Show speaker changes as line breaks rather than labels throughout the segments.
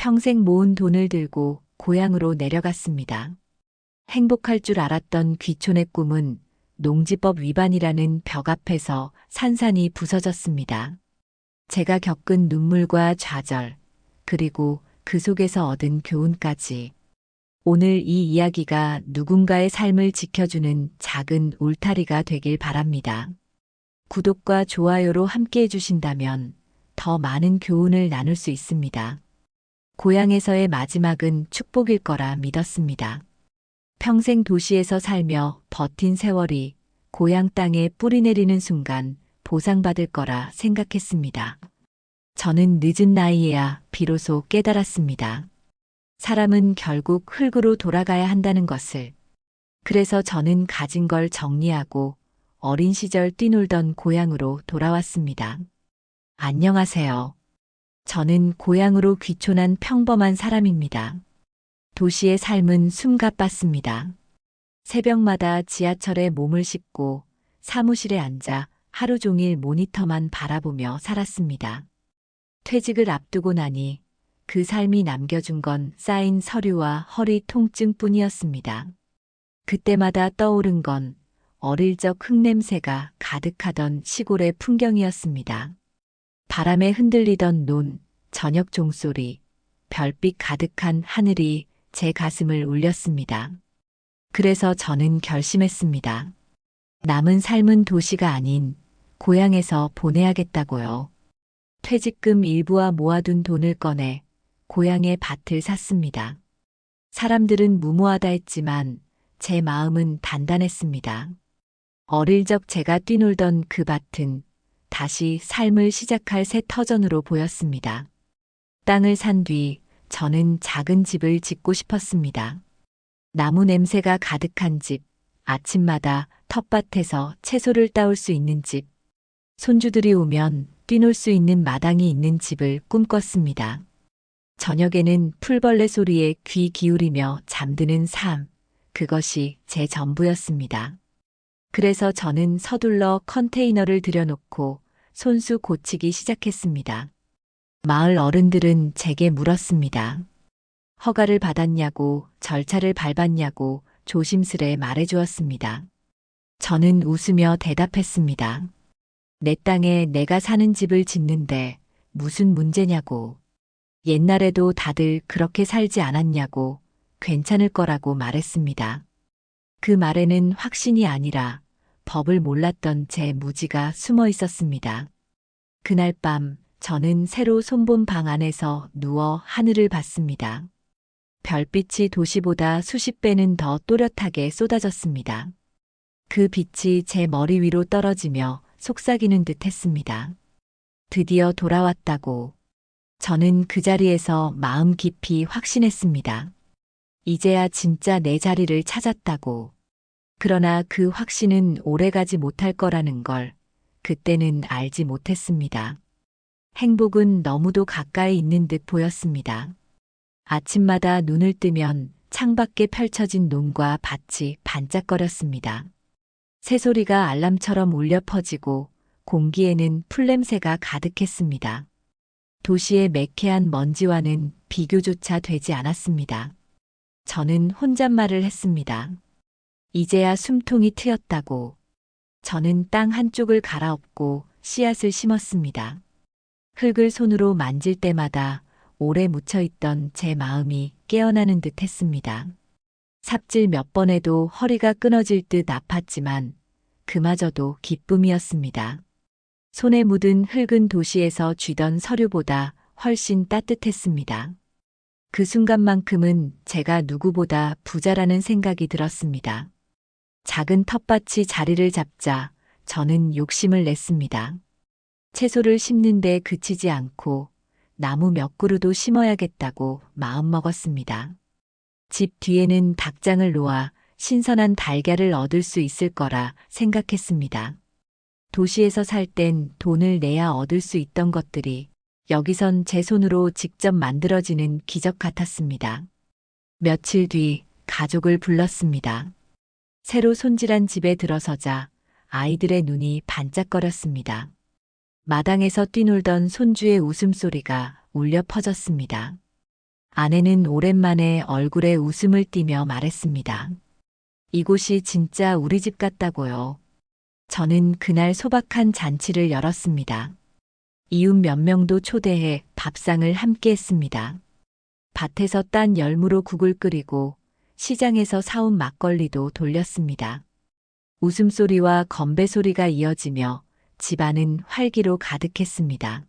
평생 모은 돈을 들고 고향으로 내려갔습니다. 행복할 줄 알았던 귀촌의 꿈은 농지법 위반이라는 벽 앞에서 산산이 부서졌습니다. 제가 겪은 눈물과 좌절, 그리고 그 속에서 얻은 교훈까지. 오늘 이 이야기가 누군가의 삶을 지켜주는 작은 울타리가 되길 바랍니다. 구독과 좋아요로 함께 해주신다면 더 많은 교훈을 나눌 수 있습니다. 고향에서의 마지막은 축복일 거라 믿었습니다. 평생 도시에서 살며 버틴 세월이 고향 땅에 뿌리 내리는 순간 보상받을 거라 생각했습니다. 저는 늦은 나이에야 비로소 깨달았습니다. 사람은 결국 흙으로 돌아가야 한다는 것을. 그래서 저는 가진 걸 정리하고 어린 시절 뛰놀던 고향으로 돌아왔습니다. 안녕하세요. 저는 고향으로 귀촌한 평범한 사람입니다. 도시의 삶은 숨가빴습니다. 새벽마다 지하철에 몸을 싣고 사무실에 앉아 하루 종일 모니터만 바라보며 살았습니다. 퇴직을 앞두고 나니 그 삶이 남겨준 건 쌓인 서류와 허리 통증뿐이었습니다. 그때마다 떠오른 건 어릴 적 흙냄새가 가득하던 시골의 풍경이었습니다. 바람에 흔들리던 논, 저녁 종소리, 별빛 가득한 하늘이 제 가슴을 울렸습니다. 그래서 저는 결심했습니다. 남은 삶은 도시가 아닌 고향에서 보내야겠다고요. 퇴직금 일부와 모아둔 돈을 꺼내 고향의 밭을 샀습니다. 사람들은 무모하다 했지만 제 마음은 단단했습니다. 어릴 적 제가 뛰놀던 그 밭은 다시 삶을 시작할 새 터전으로 보였습니다. 땅을 산 뒤 저는 작은 집을 짓고 싶었습니다. 나무 냄새가 가득한 집, 아침마다 텃밭에서 채소를 따올 수 있는 집, 손주들이 오면 뛰놀 수 있는 마당이 있는 집을 꿈꿨습니다. 저녁에는 풀벌레 소리에 귀 기울이며 잠드는 삶, 그것이 제 전부였습니다. 그래서 저는 서둘러 컨테이너를 들여놓고 손수 고치기 시작했습니다. 마을 어른들은 제게 물었습니다. 허가를 받았냐고, 절차를 밟았냐고 조심스레 말해주었습니다. 저는 웃으며 대답했습니다. 내 땅에 내가 사는 집을 짓는데 무슨 문제냐고. 옛날에도 다들 그렇게 살지 않았냐고, 괜찮을 거라고 말했습니다. 그 말에는 확신이 아니라 법을 몰랐던 제 무지가 숨어 있었습니다. 그날 밤 저는 새로 손본 방 안에서 누워 하늘을 봤습니다. 별빛이 도시보다 수십 배는 더 또렷하게 쏟아졌습니다. 그 빛이 제 머리 위로 떨어지며 속삭이는 듯 했습니다. 드디어 돌아왔다고. 저는 그 자리에서 마음 깊이 확신했습니다. 이제야 진짜 내 자리를 찾았다고. 그러나 그 확신은 오래가지 못할 거라는 걸 그때는 알지 못했습니다. 행복은 너무도 가까이 있는 듯 보였습니다. 아침마다 눈을 뜨면 창밖에 펼쳐진 논과 밭이 반짝거렸습니다. 새소리가 알람처럼 울려 퍼지고 공기에는 풀냄새가 가득했습니다. 도시의 매캐한 먼지와는 비교조차 되지 않았습니다. 저는 혼잣말을 했습니다. 이제야 숨통이 트였다고. 저는 땅 한쪽을 갈아엎고 씨앗을 심었습니다. 흙을 손으로 만질 때마다 오래 묻혀있던 제 마음이 깨어나는 듯 했습니다. 삽질 몇 번 해도 허리가 끊어질 듯 아팠지만 그마저도 기쁨이었습니다. 손에 묻은 흙은 도시에서 쥐던 서류보다 훨씬 따뜻했습니다. 그 순간만큼은 제가 누구보다 부자라는 생각이 들었습니다. 작은 텃밭이 자리를 잡자 저는 욕심을 냈습니다. 채소를 심는데 그치지 않고 나무 몇 그루도 심어야겠다고 마음먹었습니다. 집 뒤에는 닭장을 놓아 신선한 달걀을 얻을 수 있을 거라 생각했습니다. 도시에서 살 땐 돈을 내야 얻을 수 있던 것들이 여기선 제 손으로 직접 만들어지는 기적 같았습니다. 며칠 뒤 가족을 불렀습니다. 새로 손질한 집에 들어서자 아이들의 눈이 반짝거렸습니다. 마당에서 뛰놀던 손주의 웃음소리가 울려 퍼졌습니다. 아내는 오랜만에 얼굴에 웃음을 띠며 말했습니다. 이곳이 진짜 우리 집 같다고요. 저는 그날 소박한 잔치를 열었습니다. 이웃 몇 명도 초대해 밥상을 함께 했습니다. 밭에서 딴 열무로 국을 끓이고 시장에서 사온 막걸리도 돌렸습니다. 웃음소리와 건배 소리가 이어지며 집안은 활기로 가득했습니다.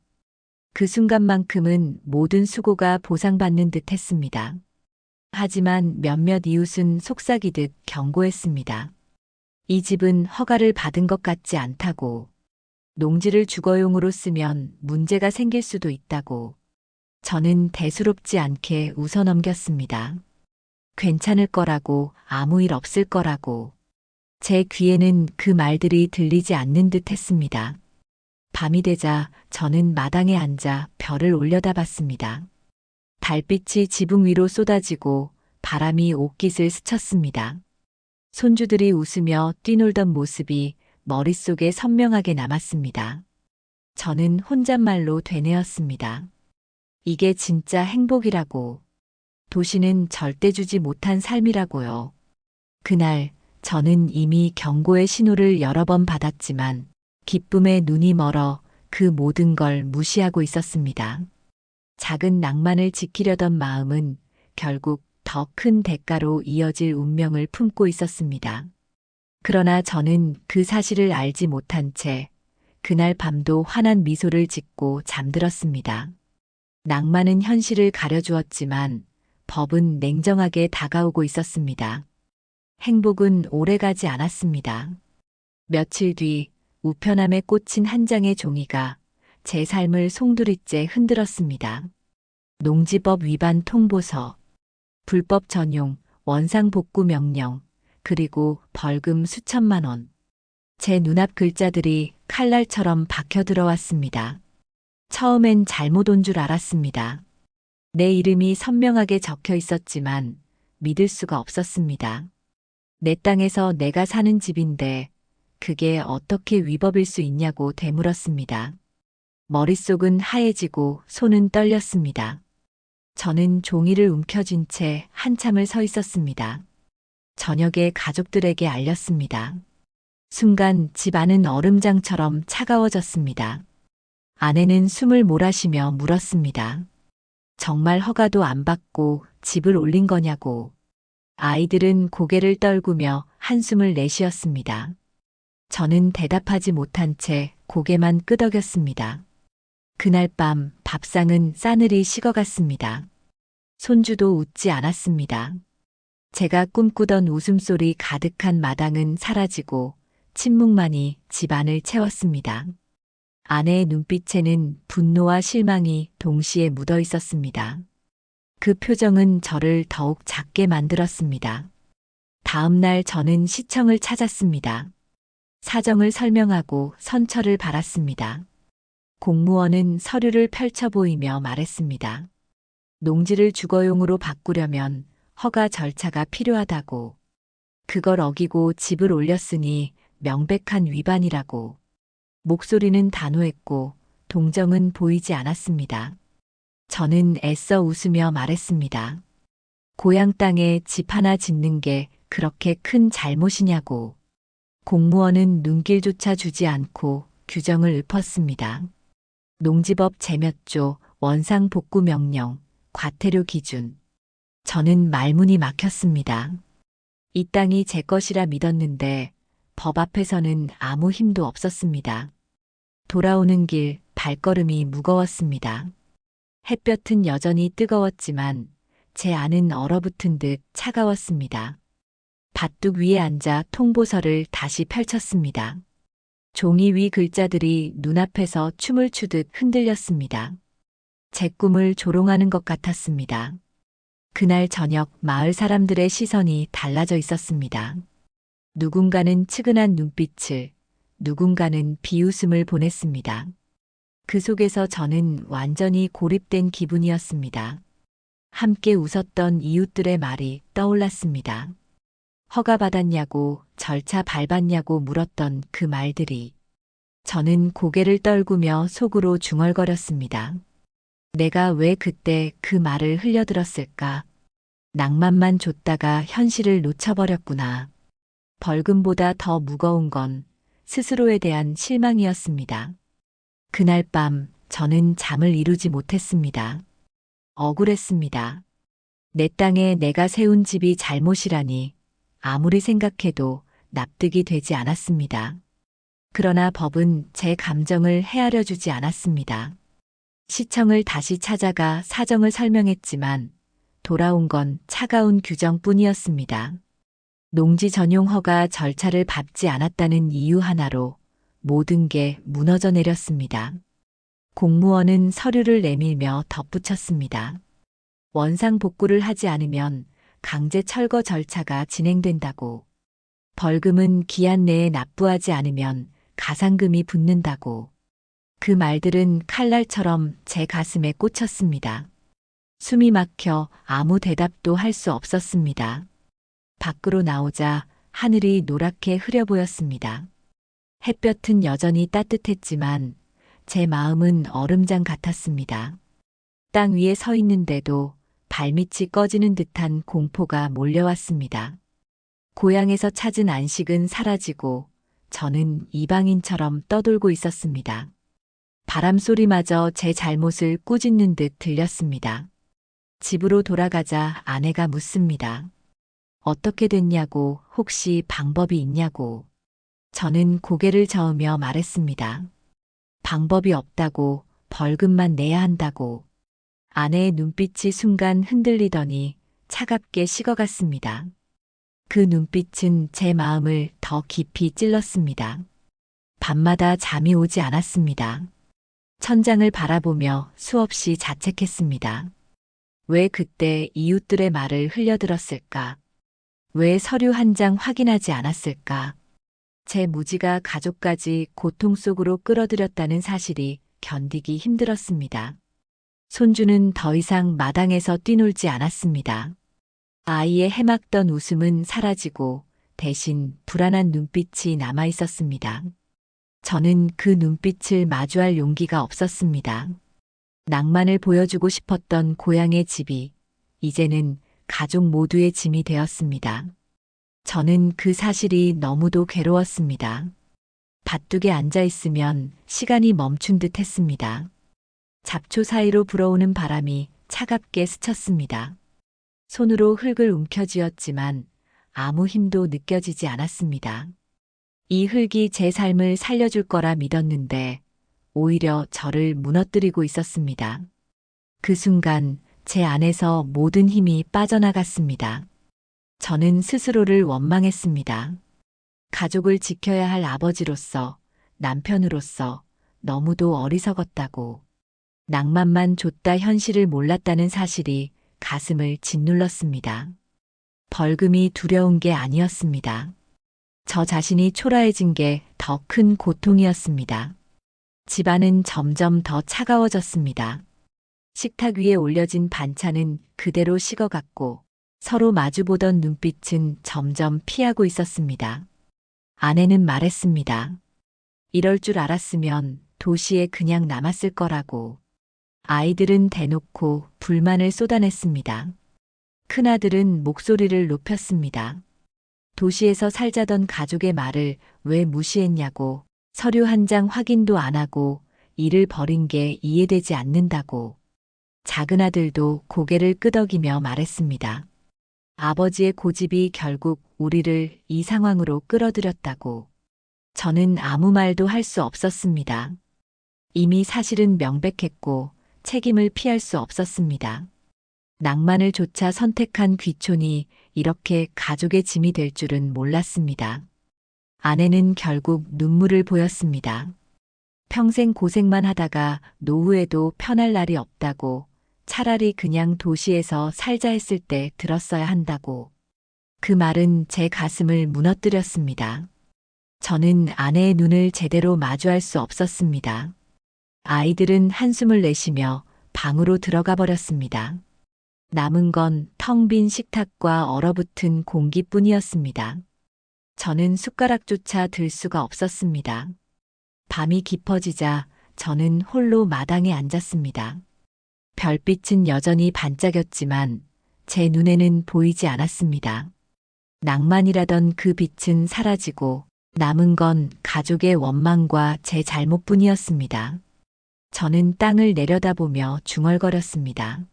그 순간만큼은 모든 수고가 보상받는 듯 했습니다. 하지만 몇몇 이웃은 속삭이듯 경고했습니다. 이 집은 허가를 받은 것 같지 않다고, 농지를 주거용으로 쓰면 문제가 생길 수도 있다고. 저는 대수롭지 않게 웃어넘겼습니다. 괜찮을 거라고, 아무 일 없을 거라고. 제 귀에는 그 말들이 들리지 않는 듯 했습니다. 밤이 되자 저는 마당에 앉아 별을 올려다봤습니다. 달빛이 지붕 위로 쏟아지고 바람이 옷깃을 스쳤습니다. 손주들이 웃으며 뛰놀던 모습이 머릿속에 선명하게 남았습니다. 저는 혼잣말로 되뇌었습니다. 이게 진짜 행복이라고. 도시는 절대 주지 못한 삶이라고요. 그날 저는 이미 경고의 신호를 여러 번 받았지만 기쁨에 눈이 멀어 그 모든 걸 무시하고 있었습니다. 작은 낭만을 지키려던 마음은 결국 더 큰 대가로 이어질 운명을 품고 있었습니다. 그러나 저는 그 사실을 알지 못한 채 그날 밤도 환한 미소를 짓고 잠들었습니다. 낭만은 현실을 가려주었지만 법은 냉정하게 다가오고 있었습니다. 행복은 오래가지 않았습니다. 며칠 뒤 우편함에 꽂힌 한 장의 종이가 제 삶을 송두리째 흔들었습니다. 농지법 위반 통보서, 불법 전용, 원상 복구 명령, 그리고 벌금 수천만 원. 제 눈앞 글자들이 칼날처럼 박혀 들어왔습니다. 처음엔 잘못 온 줄 알았습니다. 내 이름이 선명하게 적혀 있었지만 믿을 수가 없었습니다. 내 땅에서 내가 사는 집인데 그게 어떻게 위법일 수 있냐고 되물었습니다. 머릿속은 하얘지고 손은 떨렸습니다. 저는 종이를 움켜쥔 채 한참을 서 있었습니다. 저녁에 가족들에게 알렸습니다. 순간 집 안은 얼음장처럼 차가워졌습니다. 아내는 숨을 몰아쉬며 물었습니다. 정말 허가도 안 받고 집을 올린 거냐고. 아이들은 고개를 떨구며 한숨을 내쉬었습니다. 저는 대답하지 못한 채 고개만 끄덕였습니다. 그날 밤 밥상은 싸늘히 식어갔습니다. 손주도 웃지 않았습니다. 제가 꿈꾸던 웃음소리 가득한 마당은 사라지고 침묵만이 집안을 채웠습니다. 아내의 눈빛에는 분노와 실망이 동시에 묻어 있었습니다. 그 표정은 저를 더욱 작게 만들었습니다. 다음 날 저는 시청을 찾았습니다. 사정을 설명하고 선처를 받았습니다. 공무원은 서류를 펼쳐 보이며 말했습니다. 농지를 주거용으로 바꾸려면 허가 절차가 필요하다고. 그걸 어기고 집을 올렸으니 명백한 위반이라고. 목소리는 단호했고 동정은 보이지 않았습니다. 저는 애써 웃으며 말했습니다. 고향 땅에 집 하나 짓는 게 그렇게 큰 잘못이냐고. 공무원은 눈길조차 주지 않고 규정을 읊었습니다. 농지법 제몇조, 원상 복구 명령, 과태료 기준. 저는 말문이 막혔습니다. 이 땅이 제 것이라 믿었는데 법 앞에서는 아무 힘도 없었습니다. 돌아오는 길 발걸음이 무거웠습니다. 햇볕은 여전히 뜨거웠지만 제 안은 얼어붙은 듯 차가웠습니다. 밭둑 위에 앉아 통보서를 다시 펼쳤습니다. 종이 위 글자들이 눈앞에서 춤을 추듯 흔들렸습니다. 제 꿈을 조롱하는 것 같았습니다. 그날 저녁 마을 사람들의 시선이 달라져 있었습니다. 누군가는 측은한 눈빛을, 누군가는 비웃음을 보냈습니다. 그 속에서 저는 완전히 고립된 기분이었습니다. 함께 웃었던 이웃들의 말이 떠올랐습니다. 허가 받았냐고, 절차 밟았냐고 물었던 그 말들이. 저는 고개를 떨구며 속으로 중얼거렸습니다. 내가 왜 그때 그 말을 흘려들었을까? 낭만만 줬다가 현실을 놓쳐버렸구나. 벌금보다 더 무거운 건 스스로에 대한 실망이었습니다. 그날 밤 저는 잠을 이루지 못했습니다. 억울했습니다. 내 땅에 내가 세운 집이 잘못이라니 아무리 생각해도 납득이 되지 않았습니다. 그러나 법은 제 감정을 헤아려 주지 않았습니다. 시청을 다시 찾아가 사정을 설명했지만 돌아온 건 차가운 규정뿐이었습니다. 농지 전용 허가 절차를 밟지 않았다는 이유 하나로 모든 게 무너져 내렸습니다. 공무원은 서류를 내밀며 덧붙였습니다. 원상 복구를 하지 않으면 강제 철거 절차가 진행된다고. 벌금은 기한 내에 납부하지 않으면 가상금이 붙는다고. 그 말들은 칼날처럼 제 가슴에 꽂혔습니다. 숨이 막혀 아무 대답도 할 수 없었습니다. 밖으로 나오자 하늘이 노랗게 흐려 보였습니다. 햇볕은 여전히 따뜻했지만 제 마음은 얼음장 같았습니다. 땅 위에 서 있는데도 발밑이 꺼지는 듯한 공포가 몰려왔습니다. 고향에서 찾은 안식은 사라지고 저는 이방인처럼 떠돌고 있었습니다. 바람 소리마저 제 잘못을 꾸짖는 듯 들렸습니다. 집으로 돌아가자 아내가 묻습니다. 어떻게 됐냐고, 혹시 방법이 있냐고. 저는 고개를 저으며 말했습니다. 방법이 없다고, 벌금만 내야 한다고. 아내의 눈빛이 순간 흔들리더니 차갑게 식어갔습니다. 그 눈빛은 제 마음을 더 깊이 찔렀습니다. 밤마다 잠이 오지 않았습니다. 천장을 바라보며 수없이 자책했습니다. 왜 그때 이웃들의 말을 흘려들었을까? 왜 서류 한 장 확인하지 않았을까? 제 무지가 가족까지 고통 속으로 끌어들였다는 사실이 견디기 힘들었습니다. 손주는 더 이상 마당에서 뛰놀지 않았습니다. 아이의 해맑던 웃음은 사라지고 대신 불안한 눈빛이 남아 있었습니다. 저는 그 눈빛을 마주할 용기가 없었습니다. 낭만을 보여주고 싶었던 고향의 집이 이제는 가족 모두의 짐이 되었습니다. 저는 그 사실이 너무도 괴로웠습니다. 밭둑에 앉아 있으면 시간이 멈춘 듯 했습니다. 잡초 사이로 불어오는 바람이 차갑게 스쳤습니다. 손으로 흙을 움켜쥐었지만 아무 힘도 느껴지지 않았습니다. 이 흙이 제 삶을 살려줄 거라 믿었는데 오히려 저를 무너뜨리고 있었습니다. 그 순간 제 안에서 모든 힘이 빠져나갔습니다. 저는 스스로를 원망했습니다. 가족을 지켜야 할 아버지로서, 남편으로서 너무도 어리석었다고. 낭만만 줬다 현실을 몰랐다는 사실이 가슴을 짓눌렀습니다. 벌금이 두려운 게 아니었습니다. 저 자신이 초라해진 게 더 큰 고통이었습니다. 집안은 점점 더 차가워졌습니다. 식탁 위에 올려진 반찬은 그대로 식어갔고 서로 마주보던 눈빛은 점점 피하고 있었습니다. 아내는 말했습니다. 이럴 줄 알았으면 도시에 그냥 남았을 거라고. 아이들은 대놓고 불만을 쏟아냈습니다. 큰아들은 목소리를 높였습니다. 도시에서 살자던 가족의 말을 왜 무시했냐고, 서류 한 장 확인도 안 하고 일을 벌인 게 이해되지 않는다고. 작은 아들도 고개를 끄덕이며 말했습니다. 아버지의 고집이 결국 우리를 이 상황으로 끌어들였다고. 저는 아무 말도 할 수 없었습니다. 이미 사실은 명백했고 책임을 피할 수 없었습니다. 낭만을 조차 선택한 귀촌이 이렇게 가족의 짐이 될 줄은 몰랐습니다. 아내는 결국 눈물을 보였습니다. 평생 고생만 하다가 노후에도 편할 날이 없다고, 차라리 그냥 도시에서 살자 했을 때 들었어야 한다고. 그 말은 제 가슴을 무너뜨렸습니다. 저는 아내의 눈을 제대로 마주할 수 없었습니다. 아이들은 한숨을 내쉬며 방으로 들어가 버렸습니다. 남은 건 텅 빈 식탁과 얼어붙은 공기뿐이었습니다. 저는 숟가락조차 들 수가 없었습니다. 밤이 깊어지자 저는 홀로 마당에 앉았습니다. 별빛은 여전히 반짝였지만 제 눈에는 보이지 않았습니다. 낭만이라던 그 빛은 사라지고 남은 건 가족의 원망과 제 잘못뿐이었습니다. 저는 땅을 내려다보며 중얼거렸습니다.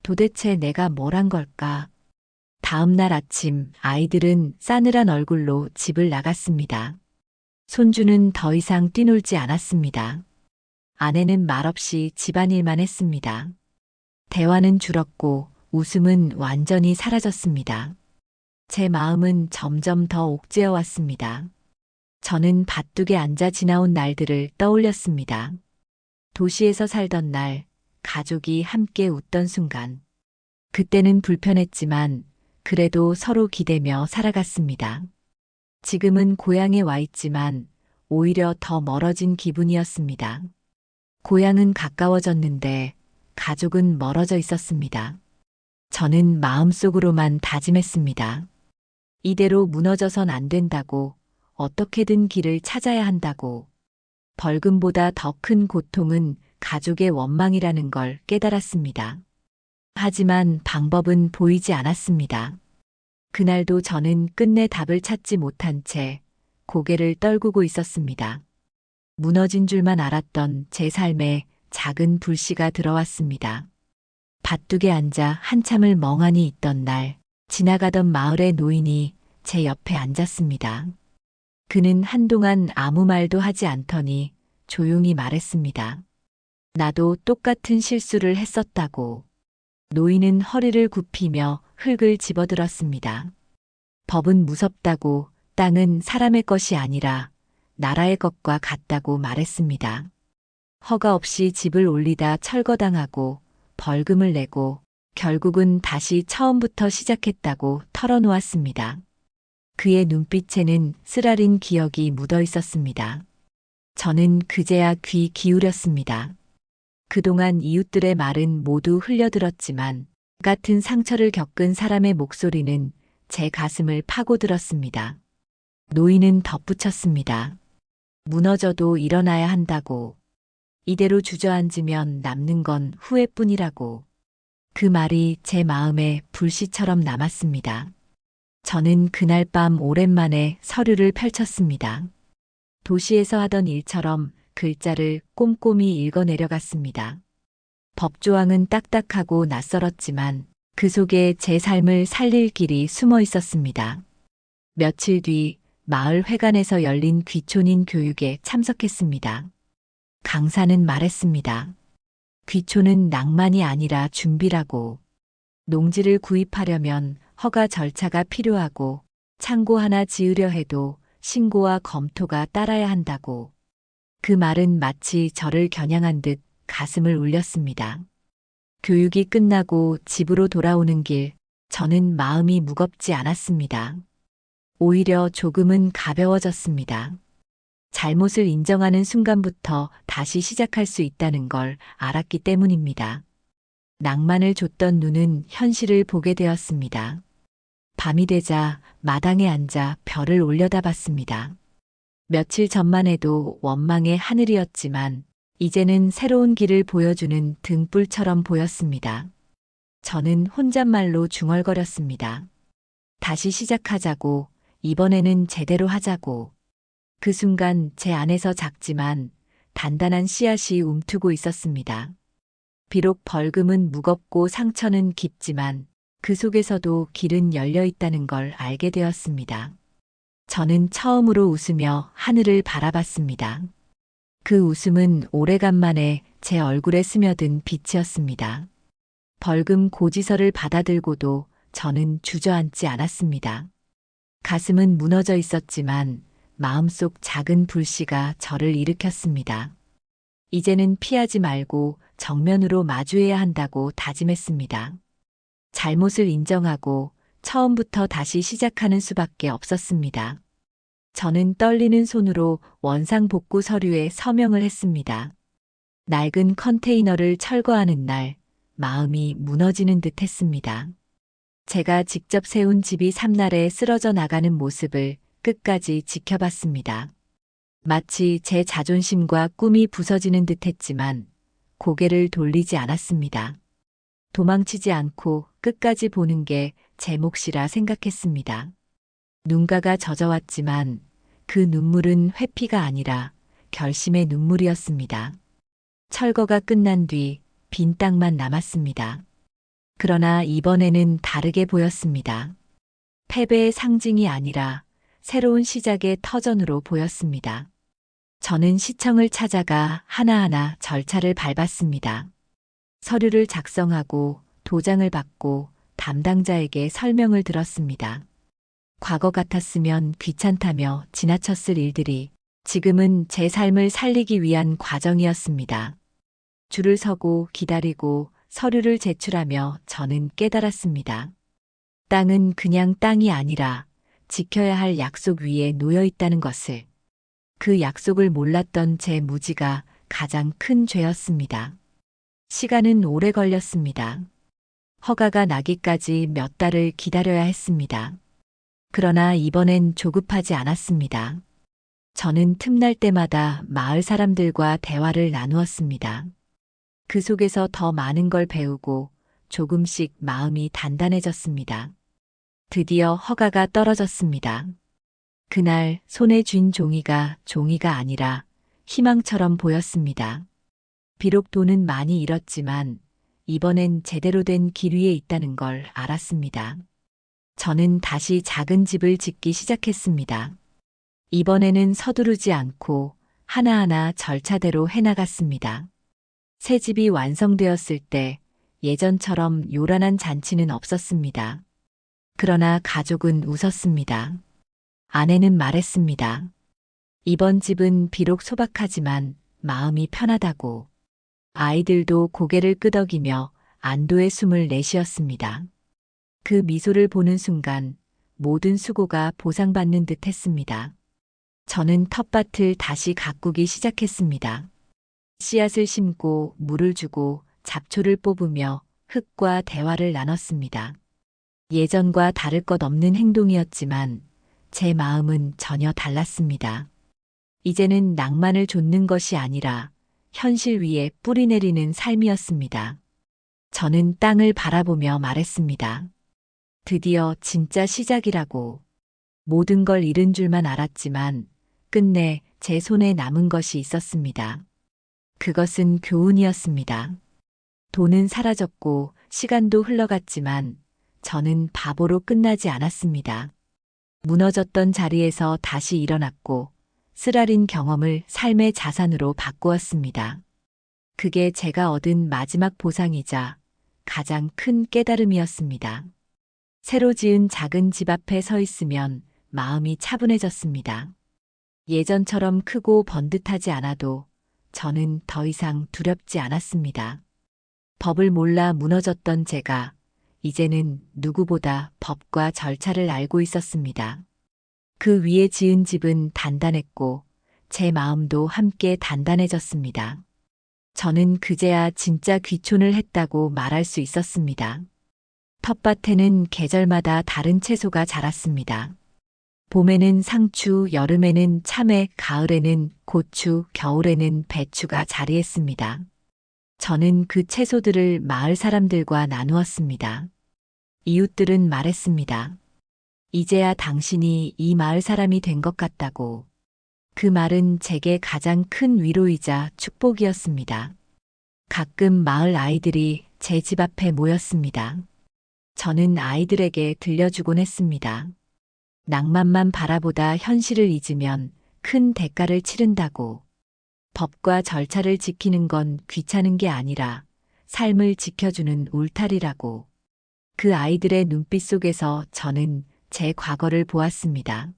도대체 내가 뭘 한 걸까? 다음 날 아침 아이들은 싸늘한 얼굴로 집을 나갔습니다. 손주는 더 이상 뛰놀지 않았습니다. 아내는 말없이 집안일만 했습니다. 대화는 줄었고 웃음은 완전히 사라졌습니다. 제 마음은 점점 더 옥죄어 왔습니다. 저는 밭둑에 앉아 지나온 날들을 떠올렸습니다. 도시에서 살던 날, 가족이 함께 웃던 순간. 그때는 불편했지만 그래도 서로 기대며 살아갔습니다. 지금은 고향에 와 있지만 오히려 더 멀어진 기분이었습니다. 고향은 가까워졌는데 가족은 멀어져 있었습니다. 저는 마음속으로만 다짐했습니다. 이대로 무너져선 안 된다고, 어떻게든 길을 찾아야 한다고. 벌금보다 더 큰 고통은 가족의 원망이라는 걸 깨달았습니다. 하지만 방법은 보이지 않았습니다. 그날도 저는 끝내 답을 찾지 못한 채 고개를 떨구고 있었습니다. 무너진 줄만 알았던 제 삶에 작은 불씨가 들어왔습니다. 밭둑에 앉아 한참을 멍하니 있던 날, 지나가던 마을의 노인이 제 옆에 앉았습니다. 그는 한동안 아무 말도 하지 않더니 조용히 말했습니다. 나도 똑같은 실수를 했었다고. 노인은 허리를 굽히며 흙을 집어들었습니다. 법은 무섭다고, 땅은 사람의 것이 아니라 나라의 것과 같다고 말했습니다. 허가 없이 집을 올리다 철거당하고 벌금을 내고 결국은 다시 처음부터 시작했다고 털어놓았습니다. 그의 눈빛에는 쓰라린 기억이 묻어 있었습니다. 저는 그제야 귀 기울였습니다. 그동안 이웃들의 말은 모두 흘려들었지만 같은 상처를 겪은 사람의 목소리는 제 가슴을 파고들었습니다. 노인은 덧붙였습니다. 무너져도 일어나야 한다고. 이대로 주저앉으면 남는 건 후회뿐이라고. 그 말이 제 마음에 불씨처럼 남았습니다. 저는 그날 밤 오랜만에 서류를 펼쳤습니다. 도시에서 하던 일처럼 글자를 꼼꼼히 읽어 내려갔습니다. 법조항은 딱딱하고 낯설었지만 그 속에 제 삶을 살릴 길이 숨어 있었습니다. 며칠 뒤 마을 회관에서 열린 귀촌인 교육에 참석했습니다. 강사는 말했습니다. 귀촌은 낭만이 아니라 준비라고. 농지를 구입하려면 허가 절차가 필요하고 창고 하나 지으려 해도 신고와 검토가 따라야 한다고. 그 말은 마치 저를 겨냥한 듯 가슴을 울렸습니다. 교육이 끝나고 집으로 돌아오는 길, 저는 마음이 무겁지 않았습니다. 오히려 조금은 가벼워졌습니다. 잘못을 인정하는 순간부터 다시 시작할 수 있다는 걸 알았기 때문입니다. 낭만을 줬던 눈은 현실을 보게 되었습니다. 밤이 되자 마당에 앉아 별을 올려다봤습니다. 며칠 전만 해도 원망의 하늘이었지만 이제는 새로운 길을 보여주는 등불처럼 보였습니다. 저는 혼잣말로 중얼거렸습니다. 다시 시작하자고, 이번에는 제대로 하자고. 그 순간 제 안에서 작지만 단단한 씨앗이 움트고 있었습니다. 비록 벌금은 무겁고 상처는 깊지만 그 속에서도 길은 열려 있다는 걸 알게 되었습니다. 저는 처음으로 웃으며 하늘을 바라봤습니다. 그 웃음은 오래간만에 제 얼굴에 스며든 빛이었습니다. 벌금 고지서를 받아들고도 저는 주저앉지 않았습니다. 가슴은 무너져 있었지만 마음속 작은 불씨가 저를 일으켰습니다. 이제는 피하지 말고 정면으로 마주해야 한다고 다짐했습니다. 잘못을 인정하고 처음부터 다시 시작하는 수밖에 없었습니다. 저는 떨리는 손으로 원상복구 서류에 서명을 했습니다. 낡은 컨테이너를 철거하는 날, 마음이 무너지는 듯 했습니다. 제가 직접 세운 집이 삼날에 쓰러져 나가는 모습을 끝까지 지켜봤습니다. 마치 제 자존심과 꿈이 부서지는 듯 했지만 고개를 돌리지 않았습니다. 도망치지 않고 끝까지 보는 게 제 몫이라 생각했습니다. 눈가가 젖어왔지만 그 눈물은 회피가 아니라 결심의 눈물이었습니다. 철거가 끝난 뒤 빈 땅만 남았습니다. 그러나 이번에는 다르게 보였습니다. 패배의 상징이 아니라 새로운 시작의 터전으로 보였습니다. 저는 시청을 찾아가 하나하나 절차를 밟았습니다. 서류를 작성하고 도장을 받고 담당자에게 설명을 들었습니다. 과거 같았으면 귀찮다며 지나쳤을 일들이 지금은 제 삶을 살리기 위한 과정이었습니다. 줄을 서고 기다리고 서류를 제출하며 저는 깨달았습니다. 땅은 그냥 땅이 아니라 지켜야 할 약속 위에 놓여 있다는 것을. 그 약속을 몰랐던 제 무지가 가장 큰 죄였습니다. 시간은 오래 걸렸습니다. 허가가 나기까지 몇 달을 기다려야 했습니다. 그러나 이번엔 조급하지 않았습니다. 저는 틈날 때마다 마을 사람들과 대화를 나누었습니다. 그 속에서 더 많은 걸 배우고 조금씩 마음이 단단해졌습니다. 드디어 허가가 떨어졌습니다. 그날 손에 쥔 종이가 종이가 아니라 희망처럼 보였습니다. 비록 돈은 많이 잃었지만 이번엔 제대로 된 길 위에 있다는 걸 알았습니다. 저는 다시 작은 집을 짓기 시작했습니다. 이번에는 서두르지 않고 하나하나 절차대로 해나갔습니다. 새 집이 완성되었을 때 예전처럼 요란한 잔치는 없었습니다. 그러나 가족은 웃었습니다. 아내는 말했습니다. 이번 집은 비록 소박하지만 마음이 편하다고. 아이들도 고개를 끄덕이며 안도의 숨을 내쉬었습니다. 그 미소를 보는 순간 모든 수고가 보상받는 듯 했습니다. 저는 텃밭을 다시 가꾸기 시작했습니다. 씨앗을 심고 물을 주고 잡초를 뽑으며 흙과 대화를 나눴습니다. 예전과 다를 것 없는 행동이었지만 제 마음은 전혀 달랐습니다. 이제는 낭만을 좇는 것이 아니라 현실 위에 뿌리 내리는 삶이었습니다. 저는 땅을 바라보며 말했습니다. 드디어 진짜 시작이라고. 모든 걸 잃은 줄만 알았지만 끝내 제 손에 남은 것이 있었습니다. 그것은 교훈이었습니다. 돈은 사라졌고 시간도 흘러갔지만 저는 바보로 끝나지 않았습니다. 무너졌던 자리에서 다시 일어났고 쓰라린 경험을 삶의 자산으로 바꾸었습니다. 그게 제가 얻은 마지막 보상이자 가장 큰 깨달음이었습니다. 새로 지은 작은 집 앞에 서 있으면 마음이 차분해졌습니다. 예전처럼 크고 번듯하지 않아도 저는 더 이상 두렵지 않았습니다. 법을 몰라 무너졌던 제가 이제는 누구보다 법과 절차를 알고 있었습니다. 그 위에 지은 집은 단단했고 제 마음도 함께 단단해졌습니다. 저는 그제야 진짜 귀촌을 했다고 말할 수 있었습니다. 텃밭에는 계절마다 다른 채소가 자랐습니다. 봄에는 상추, 여름에는 참외, 가을에는 고추, 겨울에는 배추가 자리했습니다. 저는 그 채소들을 마을 사람들과 나누었습니다. 이웃들은 말했습니다. 이제야 당신이 이 마을 사람이 된 것 같다고. 그 말은 제게 가장 큰 위로이자 축복이었습니다. 가끔 마을 아이들이 제 집 앞에 모였습니다. 저는 아이들에게 들려주곤 했습니다. 낭만만 바라보다 현실을 잊으면 큰 대가를 치른다고. 법과 절차를 지키는 건 귀찮은 게 아니라 삶을 지켜주는 울타리라고. 그 아이들의 눈빛 속에서 저는 제 과거를 보았습니다.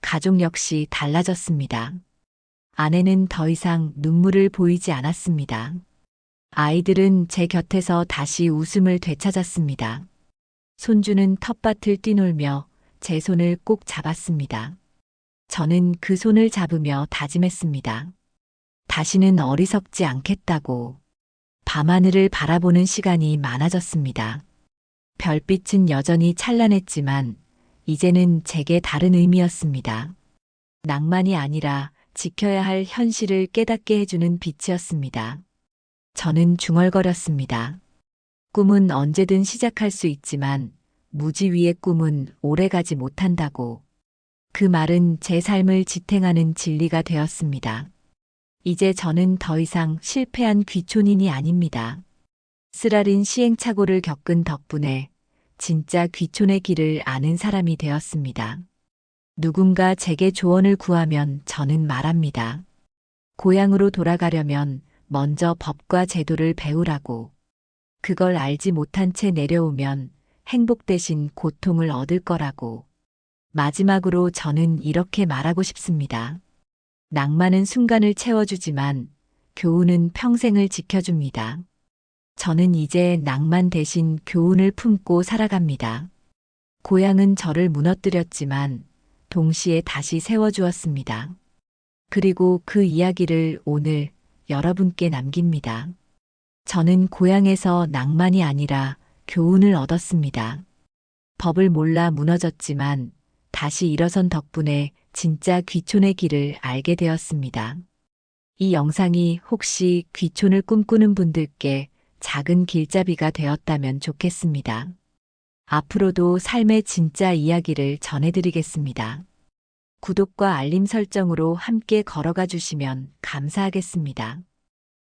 가족 역시 달라졌습니다. 아내는 더 이상 눈물을 보이지 않았습니다. 아이들은 제 곁에서 다시 웃음을 되찾았습니다. 손주는 텃밭을 뛰놀며 제 손을 꼭 잡았습니다. 저는 그 손을 잡으며 다짐했습니다. 다시는 어리석지 않겠다고. 밤하늘을 바라보는 시간이 많아졌습니다. 별빛은 여전히 찬란했지만 이제는 제게 다른 의미였습니다. 낭만이 아니라 지켜야 할 현실을 깨닫게 해주는 빛이었습니다. 저는 중얼거렸습니다. 꿈은 언제든 시작할 수 있지만 무지 위의 꿈은 오래가지 못한다고. 그 말은 제 삶을 지탱하는 진리가 되었습니다. 이제 저는 더 이상 실패한 귀촌인이 아닙니다. 쓰라린 시행착오를 겪은 덕분에 진짜 귀촌의 길을 아는 사람이 되었습니다. 누군가 제게 조언을 구하면 저는 말합니다. 고향으로 돌아가려면 먼저 법과 제도를 배우라고. 그걸 알지 못한 채 내려오면 행복 대신 고통을 얻을 거라고. 마지막으로 저는 이렇게 말하고 싶습니다. 낭만은 순간을 채워주지만 교훈은 평생을 지켜줍니다. 저는 이제 낭만 대신 교훈을 품고 살아갑니다. 고향은 저를 무너뜨렸지만 동시에 다시 세워주었습니다. 그리고 그 이야기를 오늘 여러분께 남깁니다. 저는 고향에서 낭만이 아니라 교훈을 얻었습니다. 법을 몰라 무너졌지만 다시 일어선 덕분에 진짜 귀촌의 길을 알게 되었습니다. 이 영상이 혹시 귀촌을 꿈꾸는 분들께 작은 길잡이가 되었다면 좋겠습니다. 앞으로도 삶의 진짜 이야기를 전해드리겠습니다. 구독과 알림 설정으로 함께 걸어가 주시면 감사하겠습니다.